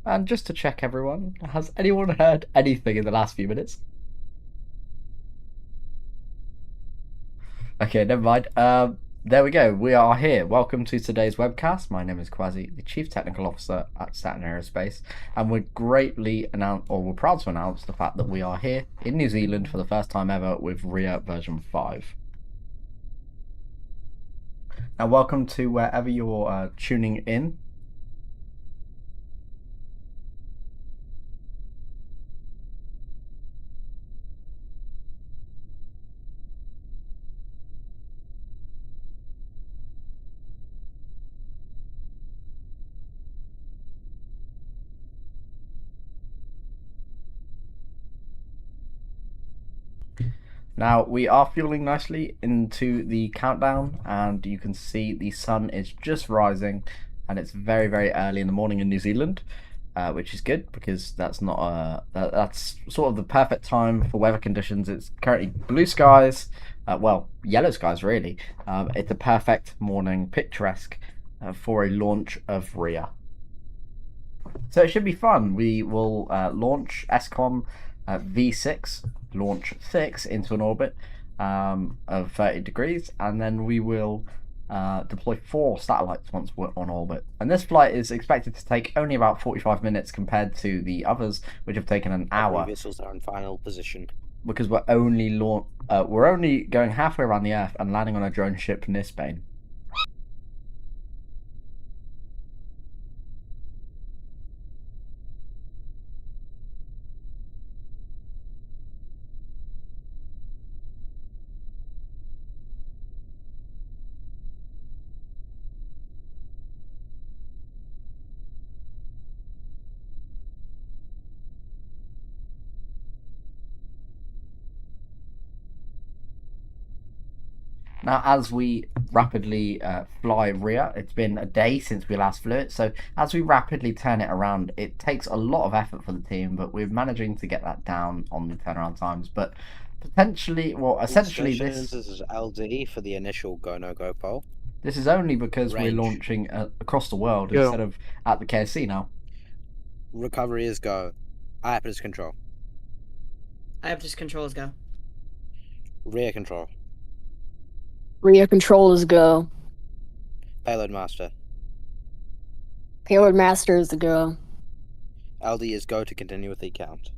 And just to check everyone, has anyone heard anything in the last few minutes? Okay, never mind. There we go. We are here. Welcome to today's webcast. My name is Quasi, the Chief Technical Officer at Saturn Aerospace, and we're we're proud to announce the fact that we are here in New Zealand for the first time ever with Rhea version 5. Now, welcome to wherever you're tuning in. Now we are fueling nicely into the countdown, and you can see the sun is just rising, and it's very, very early in the morning in New Zealand, which is good because that's not that's sort of the perfect time for weather conditions. It's currently blue skies, well, yellow skies really. It's a perfect morning, picturesque, for a launch of Rhea. So it should be fun. We will launch SCOMv6, launch 6 into an orbit of 30 degrees, and then we will deploy 4 satellites once we're on orbit. And this flight is expected to take only about 45 minutes compared to the others, which have taken an hour. Missiles are in final position. Because we're only going halfway around the Earth and landing on a drone ship near Spain. Now, as we rapidly fly Rhea, it's been a day since we last flew it, so as we rapidly turn it around, it takes a lot of effort for the team, but we're managing to get that down on the turnaround times. But potentially, well, essentially This is LD for the initial go-no-go poll. this is only because we're Range. launching across the world Go. instead of at the KSC now. Recovery is go. Iapetus control. Iapetus control is go. Rear control. Rhea control is go. Payload master. Payload master is the go. LD is go to continue with the count.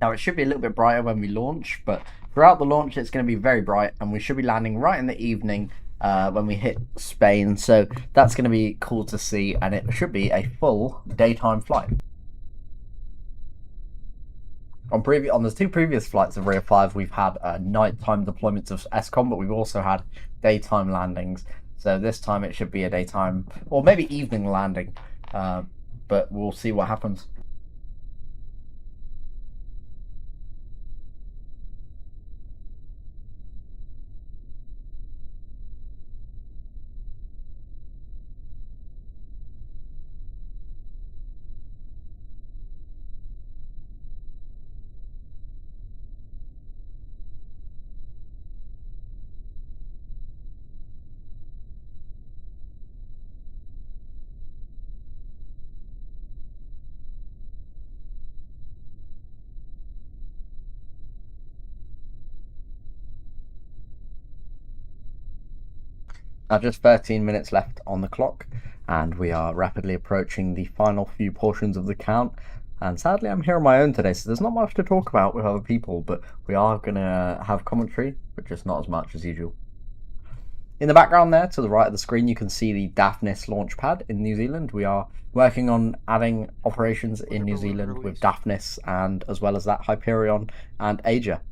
Now, it should be a little bit brighter when we launch, but throughout the launch, it's going to be very bright, and we should be landing right in the evening when we hit Spain. So that's going to be cool to see, and it should be a full daytime flight. On the 2 previous flights of Rhea 5, we've had nighttime deployments of SCOM, but we've also had daytime landings. So this time it should be a daytime, or maybe evening landing, but we'll see what happens. Now, just 13 minutes left on the clock, and we are rapidly approaching the final few portions of the count. And sadly, I'm here on my own today, so there's not much to talk about with other people, but we are going to have commentary, but just not as much as usual. In the background there, to the right of the screen, you can see the Daphnis launch pad in New Zealand. We are working on adding operations in New Zealand with Daphnis, and as well as that, Hyperion and Asia.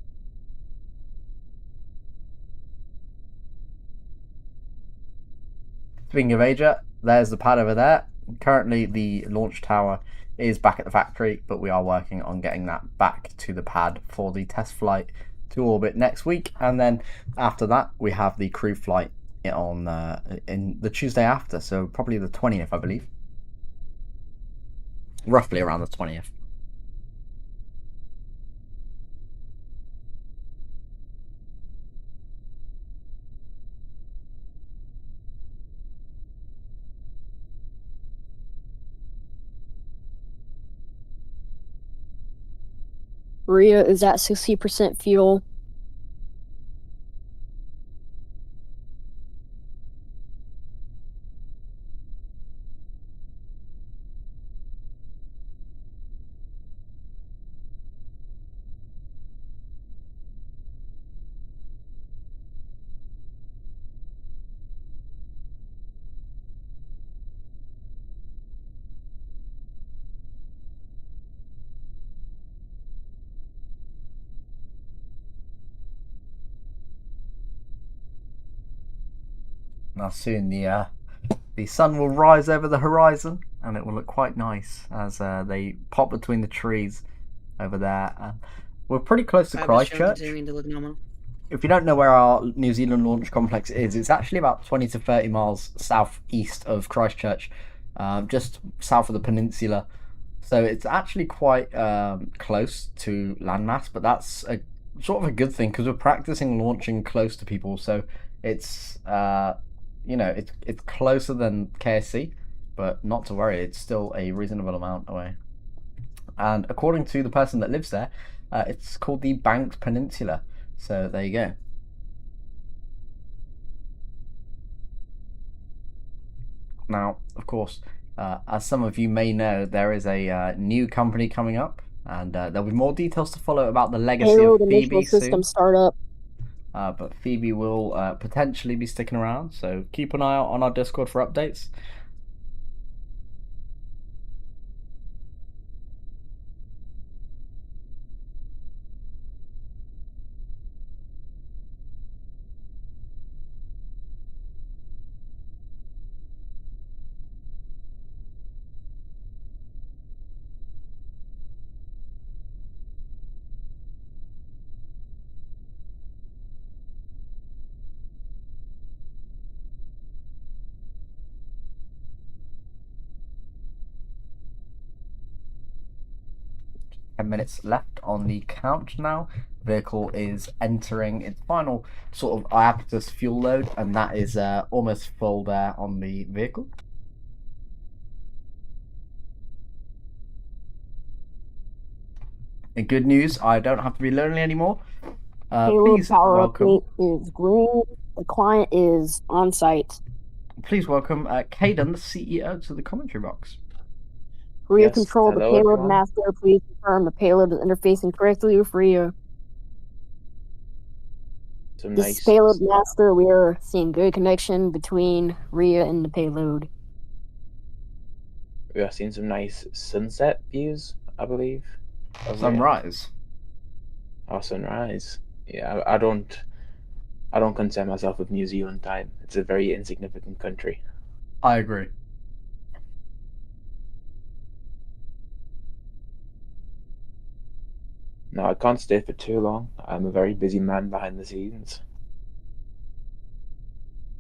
Speaking of Asia, there's the pad over there. Currently, the launch tower is back at the factory, but we are working on getting that back to the pad for the test flight to orbit next week. And then after that, we have the crew flight on in the Tuesday after, so probably the 20th, I believe. Roughly around the 20th. Rhea is at 60% fuel. Now soon the sun will rise over the horizon, and it will look quite nice as they pop between the trees over there. We're pretty close to Christchurch. If you don't know where our New Zealand launch complex is, it's actually about 20 to 30 miles southeast of Christchurch, just south of the peninsula. So it's actually quite close to landmass, but that's a sort of a good thing because we're practicing launching close to people. So it's it's closer than KSC, but not to worry, it's still a reasonable amount away. And according to the person that lives there, it's called the Banks Peninsula. So there you go. Now, of course, as some of you may know, there is a new company coming up, and there'll be more details to follow about the legacy of Phoebe system soon. startup. But Phoebe will potentially be sticking around, so keep an eye out on our Discord for updates. 10 minutes left on the count now. Vehicle is entering its final sort of IAPTUS fuel load, and that is almost full there on the vehicle. And good news, I don't have to be lonely anymore. Payload Please power welcome. update is green. The client is on site. Please welcome Caden, the CEO, to the commentary box. Rhea Yes, control the hello, payload everyone. master. Please confirm the payload is interfacing correctly with Rhea. Some This nice is payload master. We are seeing good connection between Rhea and the payload. We are seeing some nice sunset views, I believe. of Rhea. Sunrise. Or sunrise. Yeah, I don't concern myself with New Zealand time. It's a very insignificant country. I agree. No, I can't stay for too long. I'm a very busy man behind the scenes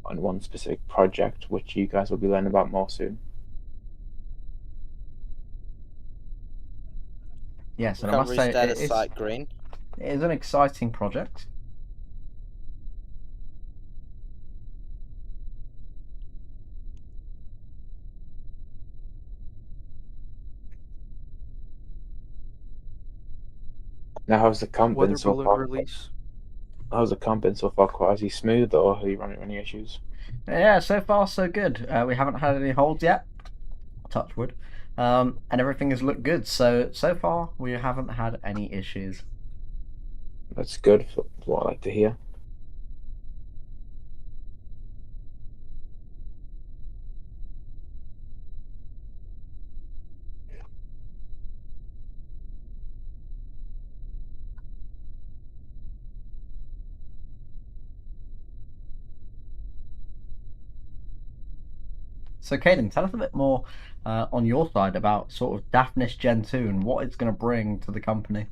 on one specific project, which you guys will be learning about more soon. Yes, and I must Recovery say status it site green. is an exciting project. Now, how's the comp been Weather so balloon far? release. How's the comp been so far? Quasi smooth, or are you running any issues? Yeah, so far so good. We haven't had any holds yet. Touch wood. And everything has looked good. So far we haven't had any issues. That's good. That's what I like to hear. So Caden, tell us a bit more on your side about sort of Daphnis Gen 2 and what it's going to bring to the company.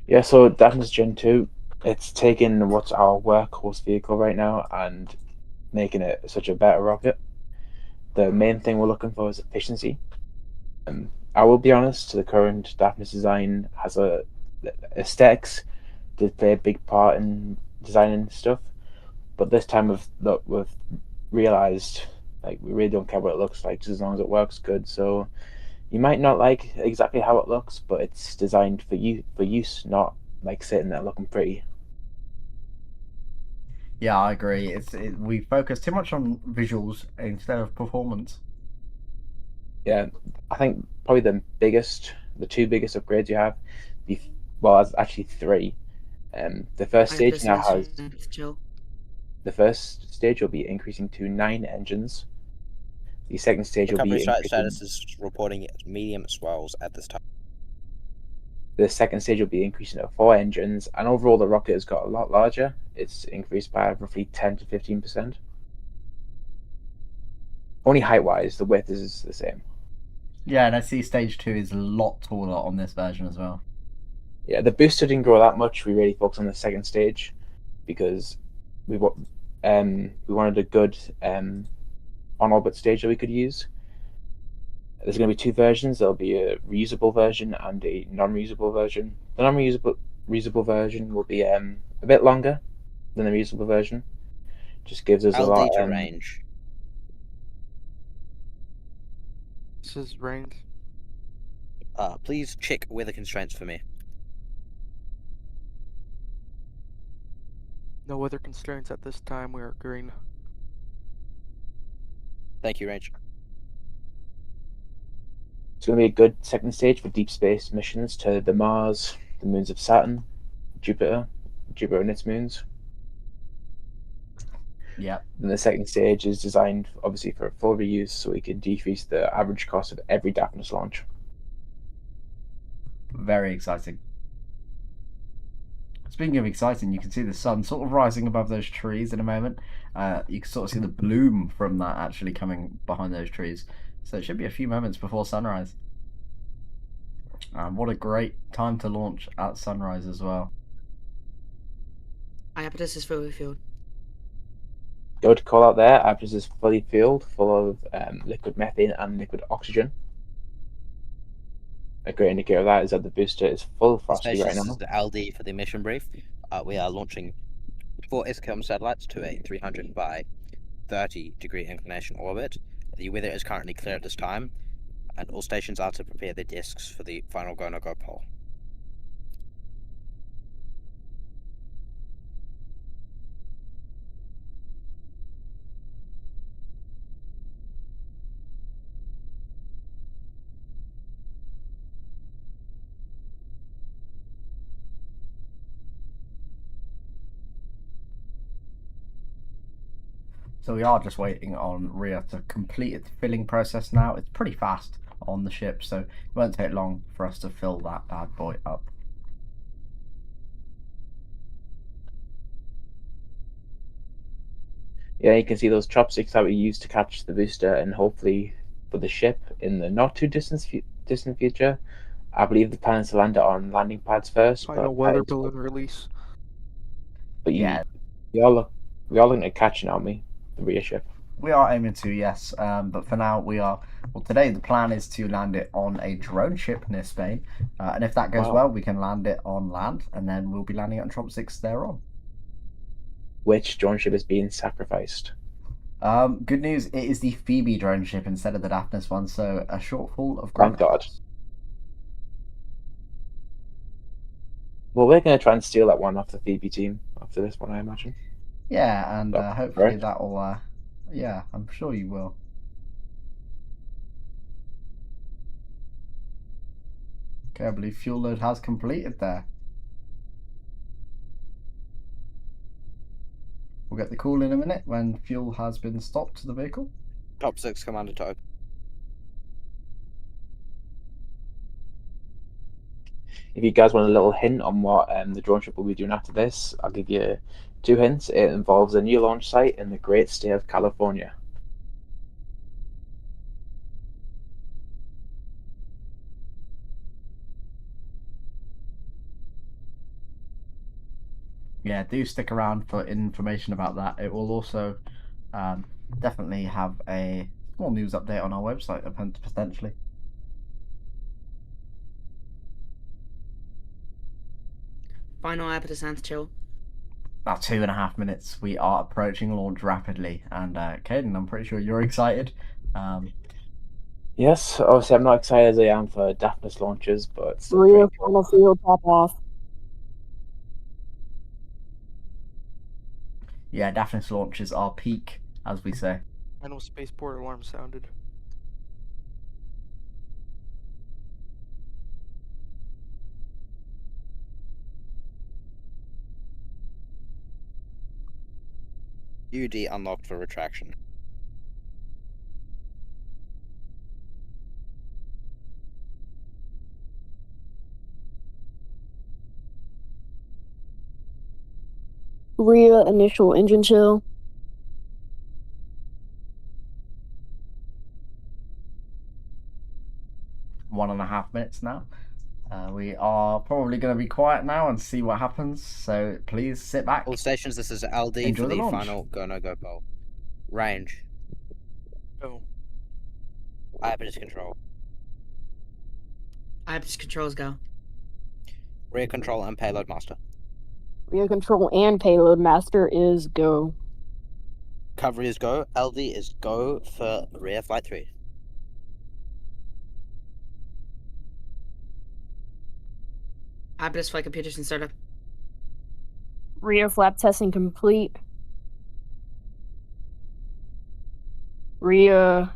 Yeah, so Daphnis Gen 2, it's taking what's our workhorse vehicle right now and making it such a better rocket. The main thing we're looking for is efficiency. I will be honest, the current Daphnis design has aesthetics did play a big part in designing stuff, but this time we've realized like we really don't care what it looks like, just as long as it works good. So you might not like exactly how it looks, but it's designed for use, not like sitting there looking pretty. Yeah, I agree. We focus too much on visuals instead of performance. Yeah, I think probably the two biggest upgrades you have, well, it's actually three. The first stage now has the first stage will be increasing to 9 engines. The second stage will Recovery be site increasing. status is reporting medium swells at this time. The second stage will be increasing to 4 engines, and overall the rocket has got a lot larger. It's increased by roughly 10 to 15%. Only height-wise, the width is the same. Yeah, and I see stage 2 is a lot taller on this version as well. Yeah, the booster didn't grow that much. We really focused on the second stage because we wanted a good on-orbit stage that we could use. There's going to be two versions. There'll be a reusable version and a non-reusable version. The non-reusable version will be a bit longer than the reusable version. Just gives us a lot. LD to range. This is rains. Please check weather constraints for me. No weather constraints at this time. We are green. Thank you, range. It's going to be a good second stage for deep space missions to the Mars, the moons of Saturn, Jupiter and its moons. Yeah. And the second stage is designed, obviously, for full reuse, so we can decrease the average cost of every Daphnis launch. Very exciting. Speaking of exciting, you can see the sun sort of rising above those trees in a moment. You can sort of see the bloom from that actually coming behind those trees. So it should be a few moments before sunrise. What a great time to launch at sunrise as well. IAPTUS is fully filled. Good call out there. Aptus is fully fueled, full of liquid methane and liquid oxygen. a great indicator of that is that the booster is full frosty Stations, right this now. is the LD for the mission brief. We are launching 4 SCOM satellites to a 300 by 30-degree inclination orbit. The weather is currently clear at this time, and all stations are to prepare their desks for the final go-no-go poll. So we are just waiting on Rhea to complete its filling process now. It's pretty fast on the ship, so it won't take long for us to fill that bad boy up. Yeah, you can see those chopsticks that we used to catch the booster, and hopefully for the ship in the not too distant future. I believe the plan is to land it on landing pads first. Final But weather balloon release. But Yeah, we are looking at catching, aren't we? The Rhea ship. we are aiming to, yes. But for now, we are. Well, today the plan is to land it on a drone ship near Spain, and if that goes Wow. well, we can land it on land, and then we'll be landing it on SCOMv6 thereon. Which drone ship is being sacrificed? Good news, it is the Phoebe drone ship instead of the Daphnis one, so a shortfall of Thank God. gravity. Well, we're going to try and steal that one off the Phoebe team after this one, I imagine. Yeah, and Oh, hopefully right. that'll. Yeah, I'm sure you will. Okay, I believe fuel load has completed there. We'll get the call in a minute when fuel has been stopped to the vehicle. Top 6 Commander to open. If you guys want a little hint on what the drone ship will be doing after this, I'll give you 2 hints. It involves a new launch site in the great state of California. Yeah, do stick around for information about that. It will also definitely have a small news update on our website, potentially. Final air descent chill. About 2.5 minutes. We are approaching launch rapidly, and Caden, I'm pretty sure you're excited. Yes, obviously I'm not excited as I am for Daphnis launches, but still Rhea, pretty cool. final field, top off. Yeah, Daphnis launches are peak, as we say. Final spaceport alarm sounded. UD unlocked for retraction. Rhea, initial engine chill. One and a half minutes now. We are probably going to be quiet now and see what happens, so please sit back. All stations, this is LD Enjoy for the the launch. final go-no-go poll. Range. Go. Hyperdisk control. Hyperdisk controls go. Rear control and payload master. Rhea control and payload master is go. Cover is go. LD is go for rear flight 3. Hyperdisk flight computers and startup. Rhea flap testing complete. Rhea.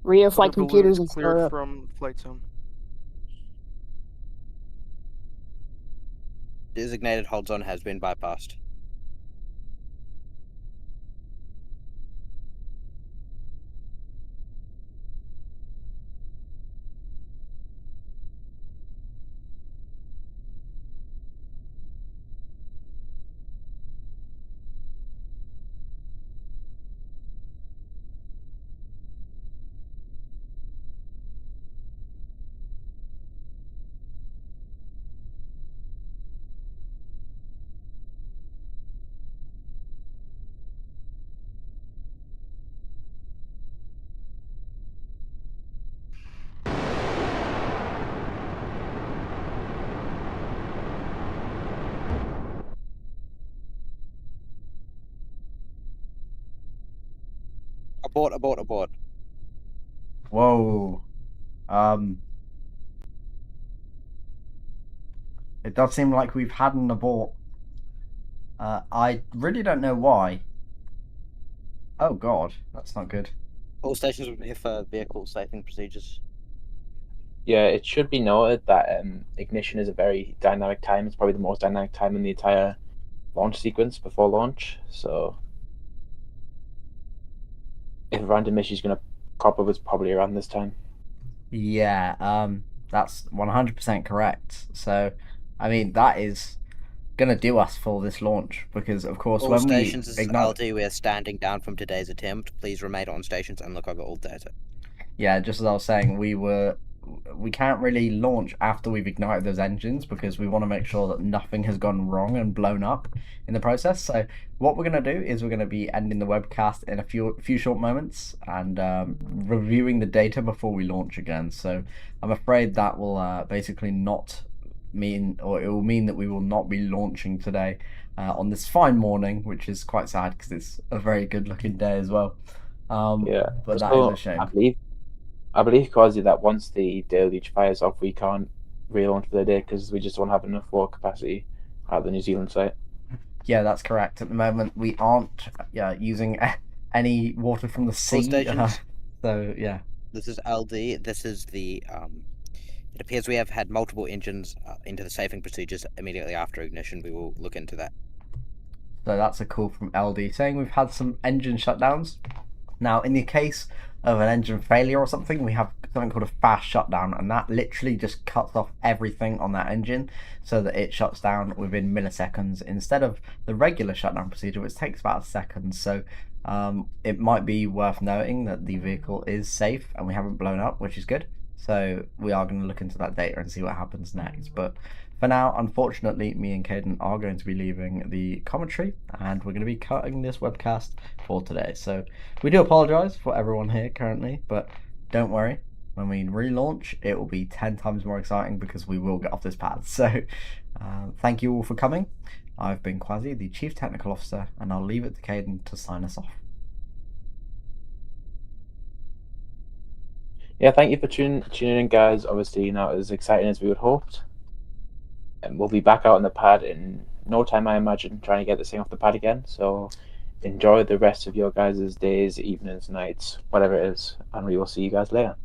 Rhea flight Weather computers balloons and cleared startup. from flight zone. Designated hold zone has been bypassed. Abort. Whoa. It does seem like we've had an abort. I really don't know why. Oh god, that's not good. All stations will be here for vehicle safing procedures. Yeah, it should be noted that ignition is a very dynamic time. It's probably the most dynamic time in the entire launch sequence before launch. So if a random issue is going to crop up, it's probably around this time. Yeah, that's 100% correct. So, I mean, that is gonna do us for this launch because, of course, All when stations, we this is ignite, LD. We are standing down from today's attempt. Please remain on stations and look over all data. yeah, just as I was saying, we can't really launch after we've ignited those engines because we want to make sure that nothing has gone wrong and blown up in the process. So what we're going to do is we're going to be ending the webcast in a few short moments and reviewing the data before we launch again. So I'm afraid that will basically not mean, or it will mean that we will not be launching today on this fine morning, which is quite sad because it's a very good looking day as well. Yeah, but that so is a shame. I believe, Quasi, that once the deluge fires off, we can't relaunch for the day because we just won't have enough water capacity at the New Zealand site. Yeah, that's correct. At the moment, we aren't using any water from the sea. stations. So yeah. This is LD. This is the. It appears we have had multiple engines into the safing procedures immediately after ignition. We will look into that. So that's a call from LD saying we've had some engine shutdowns. Now, in the case of an engine failure or something, we have something called a fast shutdown, and that literally just cuts off everything on that engine so that it shuts down within milliseconds instead of the regular shutdown procedure, which takes about a second. So it might be worth noting that the vehicle is safe and we haven't blown up, which is good. So we are going to look into that data and see what happens next. But for now, unfortunately, me and Caden are going to be leaving the commentary and we're going to be cutting this webcast for today. So we do apologise for everyone here currently, but don't worry. When we relaunch, it will be 10 times more exciting because we will get off this path. So thank you all for coming. I've been Quasi, the Chief Technical Officer, and I'll leave it to Caden to sign us off. Yeah, thank you for tuning in, guys. Obviously, not as exciting as we would hoped. And we'll be back out on the pad in no time, I imagine, trying to get this thing off the pad again. So enjoy the rest of your guys' days, evenings, nights, whatever it is, and we will see you guys later.